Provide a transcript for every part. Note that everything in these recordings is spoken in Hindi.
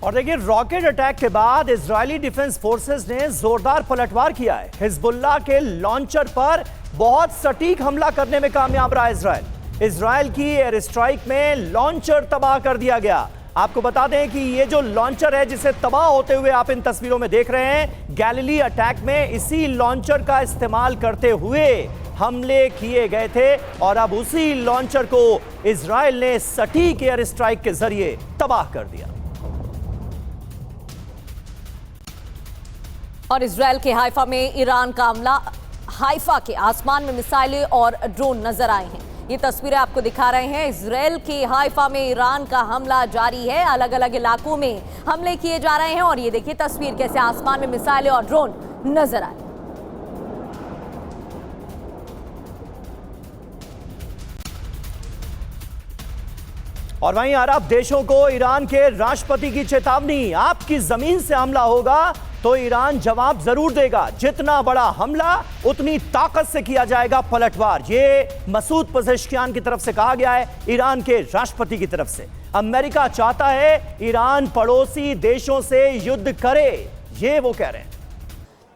और देखिए, रॉकेट अटैक के बाद इजरायली डिफेंस फोर्सेस ने जोरदार पलटवार किया है। हिजबुल्लाह के लॉन्चर पर बहुत सटीक हमला करने में कामयाब रहा इजरायल। इजरायल की एयर स्ट्राइक में लॉन्चर तबाह कर दिया गया। आपको बता दें कि ये जो लॉन्चर है जिसे तबाह होते हुए आप इन तस्वीरों में देख रहे हैं, गैलीली अटैक में इसी लॉन्चर का इस्तेमाल करते हुए हमले किए गए थे और अब उसी लॉन्चर को इजरायल ने सटीक एयर स्ट्राइक के जरिए तबाह कर दिया। और इजरायल के हाइफा में ईरान का हमला, हाइफा के आसमान में मिसाइलें और ड्रोन नजर आए हैं। ये तस्वीरें आपको दिखा रहे हैं। इजरायल के हाइफा में ईरान का हमला जारी है। अलग अलग इलाकों में हमले किए जा रहे हैं और ये देखिए तस्वीर कैसे आसमान में मिसाइलें और ड्रोन नजर आए। और वहीं अरब देशों को ईरान के राष्ट्रपति की चेतावनी, आपकी जमीन से हमला होगा तो ईरान जवाब जरूर देगा। जितना बड़ा हमला उतनी ताकत से किया जाएगा पलटवार। ये मसूद पजेश्कियान की तरफ से कहा गया है, ईरान के राष्ट्रपति की तरफ से। अमेरिका चाहता है ईरान पड़ोसी देशों से युद्ध करे, ये वो कह रहे हैं।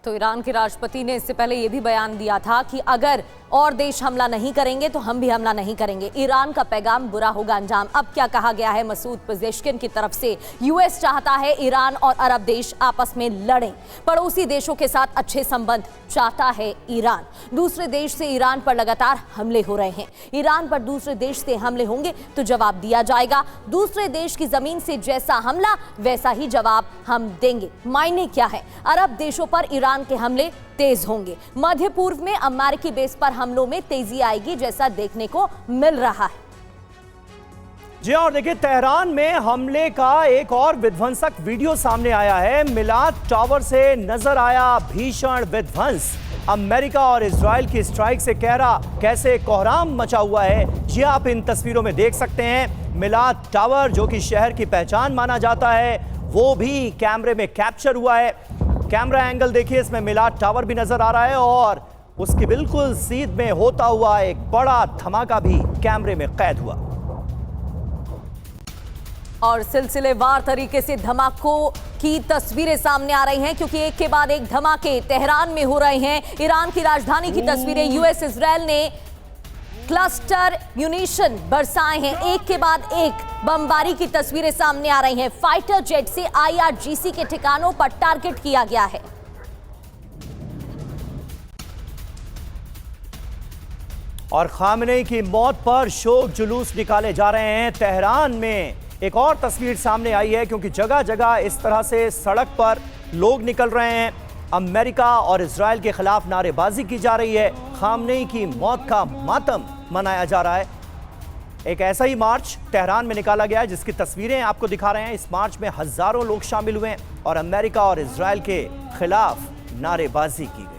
तो ईरान के राष्ट्रपति ने इससे पहले यह भी बयान दिया था कि अगर और देश हमला नहीं करेंगे तो हम भी हमला नहीं करेंगे। ईरान का पैगाम बुरा होगा अंजाम। अब क्या कहा गया है मसूद पजेश्कियान की तरफ से? यूएस चाहता है ईरान और अरब देश आपस में लड़ें। पड़ोसी देशों के साथ अच्छे संबंध चाहता है ईरान। दूसरे देश से ईरान पर लगातार हमले हो रहे हैं। ईरान पर दूसरे देश से हमले होंगे तो जवाब दिया जाएगा। दूसरे देश की जमीन से जैसा हमला वैसा ही जवाब हम देंगे। मायने क्या है? अरब देशों पर ईरान के हमले तेज होंगे। मध्य पूर्व में अमेरिकी बेस पर हमलों में तेजी आएगी, जैसा देखने को मिल रहा है। जी और देखिए, तेहरान में हमले का एक और विध्वंसक वीडियो सामने आया है। मिलाद टावर से नजर आया भीषण विध्वंस। अमेरिका और इजरायल की स्ट्राइक से कैसे कोहराम मचा हुआ है, जी आप इन तस्वीरों में देख सकते हैं। मिलाद टावर जो कि शहर की पहचान माना जाता है, वो भी कैमरे में कैप्चर हुआ है। कैमरा एंगल देखिए, इसमें मिलाद टावर भी नजर आ रहा है और उसकी बिल्कुल सीध में होता हुआ एक बड़ा धमाका भी कैमरे में कैद हुआ। और सिलसिलेवार तरीके से धमाकों की तस्वीरें सामने आ रही हैं, क्योंकि एक के बाद एक धमाके तेहरान में हो रहे हैं। ईरान की राजधानी की तस्वीरें, यूएस इजरायल ने क्लस्टर म्यूनिशन बरसाए हैं। एक के बाद एक बमबारी की तस्वीरें सामने आ रही हैं। फाइटर जेट से आईआरजीसी के ठिकानों पर टारगेट किया गया है। और खामनेई की मौत पर शोक जुलूस निकाले जा रहे हैं। तेहरान में एक और तस्वीर सामने आई है, क्योंकि जगह जगह इस तरह से सड़क पर लोग निकल रहे हैं। अमेरिका और इजरायल के खिलाफ नारेबाजी की जा रही है। खामनेई की मौत का मातम मनाया जा रहा है। एक ऐसा ही मार्च तेहरान में निकाला गया है, जिसकी तस्वीरें आपको दिखा रहे हैं। इस मार्च में हजारों लोग शामिल हुए हैं और अमेरिका और इजरायल के खिलाफ नारेबाजी की गई।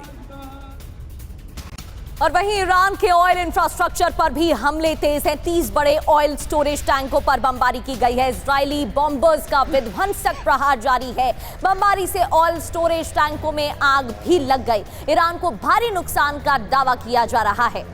और वहीं ईरान के ऑयल इंफ्रास्ट्रक्चर पर भी हमले तेज हैं। 30 बड़े ऑयल स्टोरेज टैंकों पर बमबारी की गई है। इजरायली बॉम्बर्स का विध्वंसक प्रहार जारी है। बमबारी से ऑयल स्टोरेज टैंकों में आग भी लग गई। ईरान को भारी नुकसान का दावा किया जा रहा है।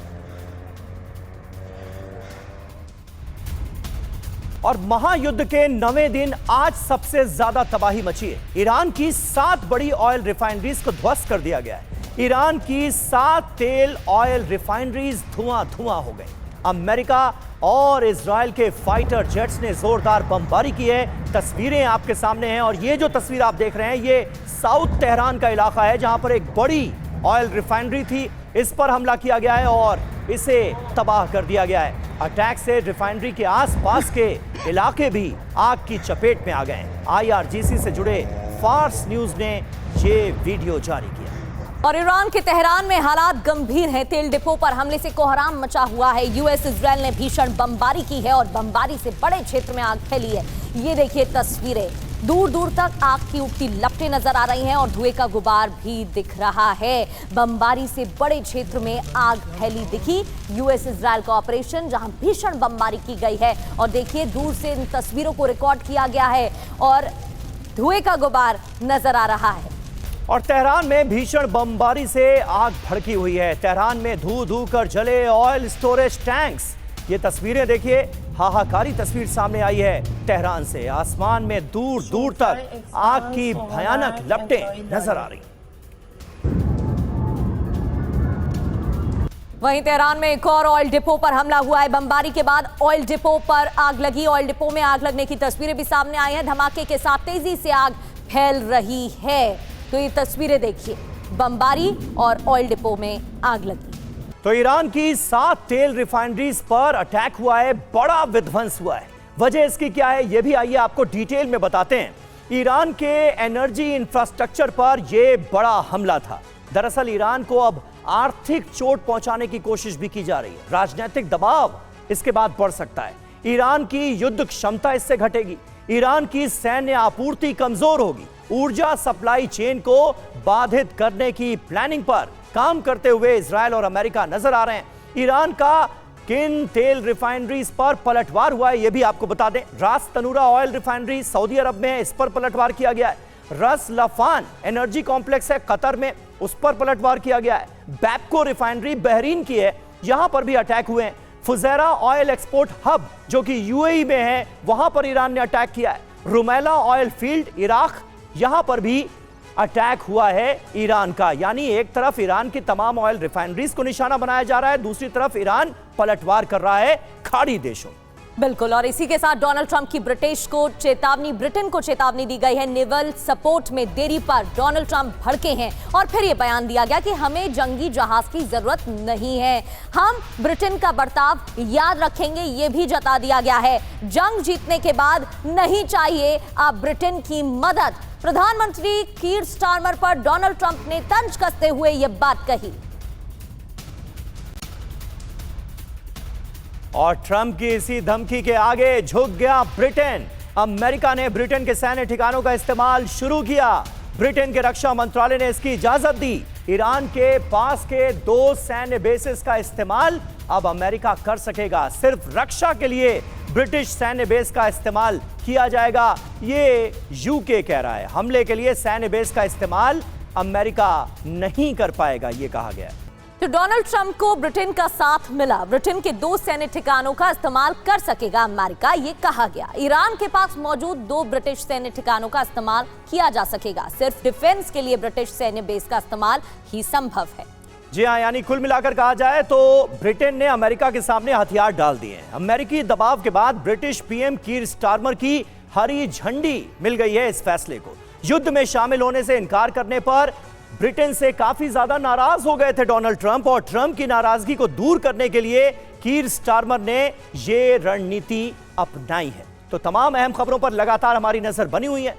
और महायुद्ध के 9वें दिन आज सबसे ज्यादा तबाही मची है। ईरान की 7 बड़ी ऑयल रिफाइनरीज को ध्वस्त कर दिया गया है। ईरान की 7 तेल ऑयल रिफाइनरीज धुआं हो गई। अमेरिका और इजरायल के फाइटर जेट्स ने जोरदार बमबारी की है। तस्वीरें आपके सामने हैं और ये जो तस्वीर आप देख रहे हैं, ये साउथ तेहरान का इलाका है, जहां पर एक बड़ी ऑयल रिफाइनरी थी। इस पर हमला किया गया है और इसे तबाह कर दिया गया है। अटैक से रिफाइनरी के आसपास के इलाके भी आग की चपेट में आ गए। आईआरजीसी से जुड़े फार्स न्यूज ने ये वीडियो जारी किया। और ईरान के तेहरान में हालात गंभीर हैं। तेल डिपो पर हमले से कोहराम मचा हुआ है। यूएस इजरायल ने भीषण बमबारी की है और बमबारी से बड़े क्षेत्र में आग फैली है। ये देखिए तस्वीरें, दूर दूर तक आग की उठती लपटें नजर आ रही हैं और धुएं का गुबार भी दिख रहा है। बमबारी से बड़े क्षेत्र में आग फैली दिखी। यूएस इजरायल का ऑपरेशन, जहां भीषण बमबारी की गई है और देखिए दूर से इन तस्वीरों को रिकॉर्ड किया गया है और धुएं का गुबार नजर आ रहा है। और तेहरान में भीषण बमबारी से आग भड़की हुई है। तेहरान में धू धू कर जले ऑयल स्टोरेज टैंक्स। ये तस्वीरें देखिए, हाहाकारी तस्वीर सामने आई है तेहरान से। आसमान में दूर दूर तक आग की भयानक लपटें नजर आ रही। वहीं तेहरान में एक और ऑयल डिपो पर हमला हुआ है। बमबारी के बाद ऑयल डिपो पर आग लगी। ऑयल डिपो में आग लगने की तस्वीरें भी सामने आई हैं। धमाके के साथ तेजी से आग फैल रही है। तो ये तस्वीरें देखिए, बमबारी और ऑयल डिपो में आग लगी। तो ईरान की 7 तेल रिफाइनरीज पर अटैक हुआ है, बड़ा विध्वंस हुआ है। वजह इसकी क्या है, यह भी आइए आपको डिटेल में बताते हैं। ईरान के एनर्जी इंफ्रास्ट्रक्चर पर यह बड़ा हमला था। दरअसल ईरान को अब आर्थिक चोट पहुंचाने की कोशिश भी की जा रही है। राजनीतिक दबाव इसके बाद बढ़ सकता है। ईरान की युद्ध क्षमता इससे घटेगी। ईरान की सैन्य आपूर्ति कमजोर होगी। ऊर्जा सप्लाई चेन को बाधित करने की प्लानिंग पर काम करते हुए इजरायल और अमेरिका नजर आ रहे हैं। ईरान का किन तेल रिफाइनरीज पर पलटवार हुआ है, यह भी आपको बता दें। रास तनूरा ऑयल रिफाइनरी सऊदी अरब में है, इस पर पलटवार किया गया है। रस लफान एनर्जी कॉम्प्लेक्स है कतर में, उस पर पलटवार किया गया है। बैपको रिफाइनरी बहरीन की है, यहां पर भी अटैक हुए हैं। फुजैरा ऑयल एक्सपोर्ट हब जो कि यूएई में है, वहां पर ईरान ने अटैक किया है। रुमैला ऑयल फील्ड इराक, यहां पर भी अटैक हुआ है ईरान का। यानी एक तरफ ईरान की तमाम ऑयल रिफाइनरीज को निशाना बनाया जा रहा है, दूसरी तरफ ईरान पलटवार कर रहा है खाड़ी देशों। बिल्कुल, और इसी के साथ डोनाल्ड ट्रंप की ब्रिटेन को चेतावनी दी गई है। नेवल सपोर्ट में देरी पर डोनाल्ड ट्रंप भड़के हैं और फिर यह बयान दिया गया कि हमें जंगी जहाज की जरूरत नहीं है, हम ब्रिटेन का बर्ताव याद रखेंगे, यह भी जता दिया गया है। जंग जीतने के बाद नहीं चाहिए अब ब्रिटेन की मदद। प्रधानमंत्री कीर स्टारमर पर डोनाल्ड ट्रंप ने तंज कसते हुए यह बात कही। और ट्रंप की इसी धमकी के आगे झुक गया ब्रिटेन। अमेरिका ने ब्रिटेन के सैन्य ठिकानों का इस्तेमाल शुरू किया। ब्रिटेन के रक्षा मंत्रालय ने इसकी इजाजत दी। ईरान के पास के 2 सैन्य बेसेस का इस्तेमाल अब अमेरिका कर सकेगा। सिर्फ रक्षा के लिए ब्रिटिश सैन्य बेस का इस्तेमाल किया जाएगा, ये यूके कह रहा है। हमले के लिए सैन्य बेस का इस्तेमाल अमेरिका नहीं कर पाएगा, ये कहा गया है। तो डोनाल्ड ट्रंप को ब्रिटेन का साथ मिला। ब्रिटेन के 2 सैन्य ठिकानों का इस्तेमाल कर सकेगा अमेरिका, ये कहा गया। ईरान के पास मौजूद 2 ब्रिटिश सैन्य ठिकानों का इस्तेमाल किया जा सकेगा। सिर्फ डिफेंस के लिए ब्रिटिश सैन्य बेस का इस्तेमाल ही संभव है। जी हाँ, यानी कुल मिलाकर कहा जाए तो ब्रिटेन ने अमेरिका के सामने हथियार डाल दिए हैं। अमेरिकी दबाव के बाद ब्रिटिश पीएम कीर स्टारमर की हरी झंडी मिल गई है इस फैसले को। युद्ध में शामिल होने से इनकार करने पर ब्रिटेन से काफी ज्यादा नाराज हो गए थे डोनाल्ड ट्रंप, और ट्रंप की नाराजगी को दूर करने के लिए कीर स्टारमर ने यह रणनीति अपनाई है। तो तमाम अहम खबरों पर लगातार हमारी नजर बनी हुई है।